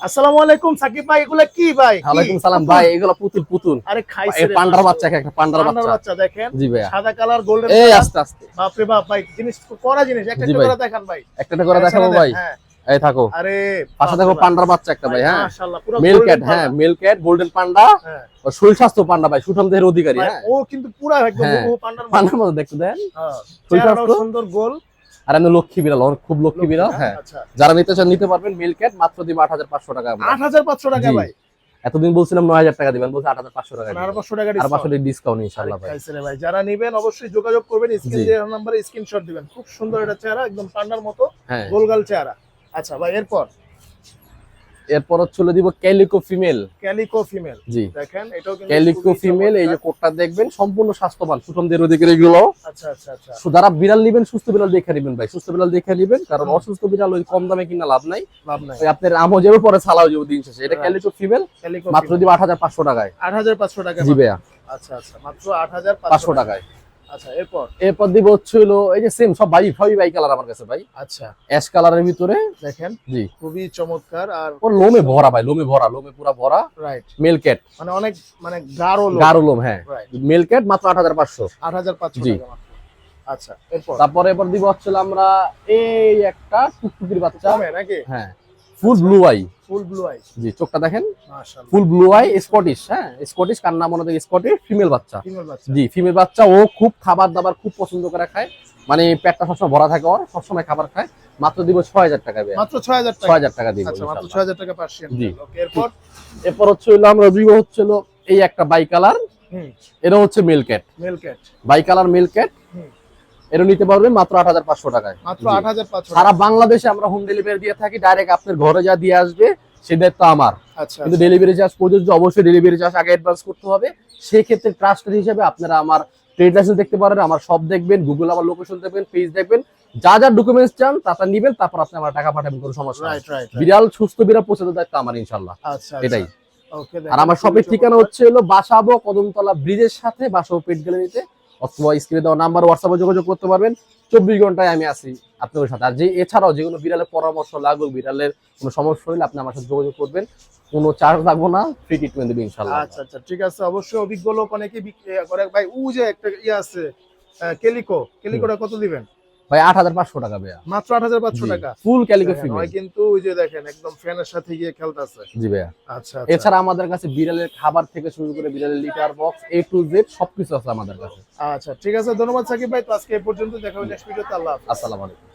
আসসালামু আলাইকুম সাকিব ভাই, এগুলা কি ভাই? ওয়ালাইকুম সালাম ভাই, এগুলো পুতুল পুতুল। আরে খাইছে এই রে পান্ডার মাশাআল্লাহ। বাচ্চা, একটা পান্ডার বাচ্চা। দেখেন। জি ভাই, সাদা কালার গোল্ডেন এই কালার। আস্তে আস্তে বাপ রে বাপ ভাই, জিনিস করা জিনিস, একটা জি একটা ভাই, করে দেখান ভাই। একটা করে দেখাবো ভাই। হ্যাঁ। এই থাকো, আরে পাশে দেখো পান্ডার বাচ্চা একটা ভাই। হ্যাঁ, মাশাআল্লাহ পুরো মেল গোল্ডেন ক্যাট। হ্যাঁ, মেল ক্যাট গোল্ডেন পান্ডা। হ্যাঁ। ও শরীর স্বাস্থ্য পান্ডা ভাই, সুঠাম দেহের অধিকারী। ভাই, হ্যাঁ, ও কিন্তু পুরো একদম হ্যাঁ, হুবহু পান্ডার মতো। পান্ডার মতো দেখতে দেন। হ্যাঁ। শরীর চেহারাটাও স্বাস্থ্য সুন্দর গোল। আর আমি লক্ষ্মী বিড়াল, খুব লক্ষ্মী বিড়াল। হ্যাঁ, আচ্ছা। যারা নিতে চান নিতে পারবেন। মেল ক্যাট মাত্র দিব ৮৫০০ টাকা। ৮৫০০ টাকা জি। ভাই। এতদিন বলছিলাম ৯০০০ টাকা দিবেন, বলছে ৮৫০০ টাকা দিবেন। ৮৫০০ টাকা আর ৫০০ ডিসকাউন্ট। ডিসকাউন্ট ইনশাআল্লাহ ভাই। খাইছে রে ভাই, যারা নেবেন অবশ্যই যোগাযোগ করবেন, স্ক্রিন জি। যে নম্বরে স্ক্রিনশট দিবেন। খুব সুন্দর এটা চেহারা, একদম পান্ডার মতো হ্যাঁ, গোলগাল চেহারা। আচ্ছা ভাই, এরপর চলে দিব ক্যালিকো ফিমেল। Calico female. জি, দেখেন এটাও কিন্তু ক্যালিকো খুবই ফিমেল। এই যে চমৎকার। কোটটা দেখবেন, সম্পূর্ণ স্বাস্থ্যবান, সুষমদের অধিকারী এগুলো। আচ্ছা আচ্ছা আচ্ছা। যারা বিড়াল নেবেন সুস্থ বিড়াল দেখে নেবেন ভাই, সুস্থ বিড়াল দেখে নেবেন, কারণ অসুস্থ বিড়াল ওই কম দামে কিনা লাভ নাই। লাভ নাই। ওই আপনার আমও যাবে, পরে ছালাও যাবে দিন শেষে। এটা Right. ক্যালিকো ফিমেল, ক্যালিকো মাত্র দিব ৮৫০০ টাকায়। ৮৫০০ টাকা। জি ভাইয়া, আচ্ছা আচ্ছা, মাত্র ৮৫০০ 500 টাকায়। আচ্ছা, এরপর দিব হচ্ছিল এই যে সেম, সবই বাই কালার আমার কাছে ভাই। আচ্ছা অ্যাশ কালারের ভিতরে। দেখেন জি, খুবই চমৎকার। আর ওর লোমে ভরা ভাই, লোমে পুরা ভরা। রাইট, মেল ক্যাট, মানে অনেক গাঢ় লোম। গাঢ় লোম। হ্যাঁ, রাইট, মেল ক্যাট মাত্র ৮৫০০। ৮৫০০ জি। টাকা মাত্র। আচ্ছা, এরপর দিব হচ্ছিল আমরা এই একটা টুকটুকির বাচ্চা। কমে নাকি? হ্যাঁ, ফুল ব্লু আই। ফুল ব্লু আই। জি, চোখটা দেখেন, মাশাআল্লাহ। ফুল ব্লু আই, স্কটিশ। হ্যাঁ, স্কটিশ, কার নাম মনে হয় স্কটিশ, ফিমেল বাচ্চা। ফিমেল বাচ্চা। জি, ফিমেল বাচ্চা। ও খুব খাবার দাবার খুব পছন্দ করে খায়, মানে পেটটা সবসময় ভরা থাকে, ওর সবসময় খাবার খায়। মাত্র দিব ৬০০০ টাকা। মাত্র ৬০০০ টাকা। ৬০০০ টাকা দিব। আচ্ছা, মাত্র ইনশাআল্লাহ। ৬০০০ টাকা পার্সিয়ান। জি। ওকে, এরপর হচ্ছিল আমরা দিব হচ্ছিল এই একটা বাই কালার। এটা হচ্ছে male cat, male cat. Bicolour male cat. এটা নিতে পারবেন মাত্র ৮৫০০ টাকায়। মাত্র জি। ৮৫০০ সারা বাংলাদেশে আমরা হোম ডেলিভারি দিয়ে থাকি, ডাইরেক্ট আপনার ঘরে যা দিয়ে আসবে সেই দায়িত্ব আমার। আচ্ছা, কিন্তু ডেলিভারি চার্জ প্রযোজ্য, অবশ্যই ডেলিভারি চার্জ আগে অ্যাডভান্স করতে হবে। সেই ক্ষেত্রে ট্রাস্টেড হিসেবে আপনারা আমার ট্রেড লাইসেন্স দেখতে পারেন, আমার শপ দেখবেন, গুগল আমার লোকেশন দেখবেন, পেজ দেখবেন, যা যা ডকুমেন্টস চান তা নিবেন, তারপর আপনি আমার টাকা পাঠাবেন, কোনো সমস্যা নেই। রাইট। বিড়াল সুস্থ বিড়াল পৌঁছাতে দায়িত্ব আমার ইনশাআল্লাহ। আচ্ছা, এটাই। ওকে। আর আমার শপের ঠিকানা হচ্ছে হলো বাসাবো কদমতলা ব্রিজের সাথে, বাসাবো পেট গ্যালারিতে, অথবা স্ক্রিনে দেওয়া নাম্বার হোয়াটসঅ্যাপে যোগাযোগ করতে পারবেন। ২৪ ঘন্টায় আমি আছি আপনাদের সাথে। আর এছাড়াও যে কোনো বিড়ালের পরামর্শ লাগুক, বিড়ালের কোনো সমস্যা হলে আপনি আমার সাথে যোগাযোগ করবেন, কোনো চার্জ লাগবে না, ফ্রি ট্রিটমেন্ট দেবে ইনশাআল্লাহ। আচ্ছা আচ্ছা, ঠিক আছে। অবশ্যই অভিজ্ঞ লোক অনেকে বিক্রি করে ভাই। যে একটা আছে ক্যালিকোটা কত দিবেন ভাই? ৮৫০০ টাকা ভাইয়া, মাত্র ৮৫০০ টাকা। ফুল ক্যালিকো দেখেন, ফিমেল। ওই কিন্তু ওই যে দেখেন একদম ফ্যানের সাথে গিয়ে খেলতেছে। জি ভাইয়া। আচ্ছা। এছাড়া আমাদের কাছে বিড়ালের খাবার থেকে শুরু করে বিড়ালের litre box A to Z সবকিছু আছে আমাদের কাছে। আচ্ছা, ঠিক আছে। ধন্যবাদ সাকিব ভাই। তো আজকে এ পর্যন্ত, দেখা হবে নেক্সট ভিডিওতে। আল্লাহ হাফেজ। আসসালামু আলাইকুম।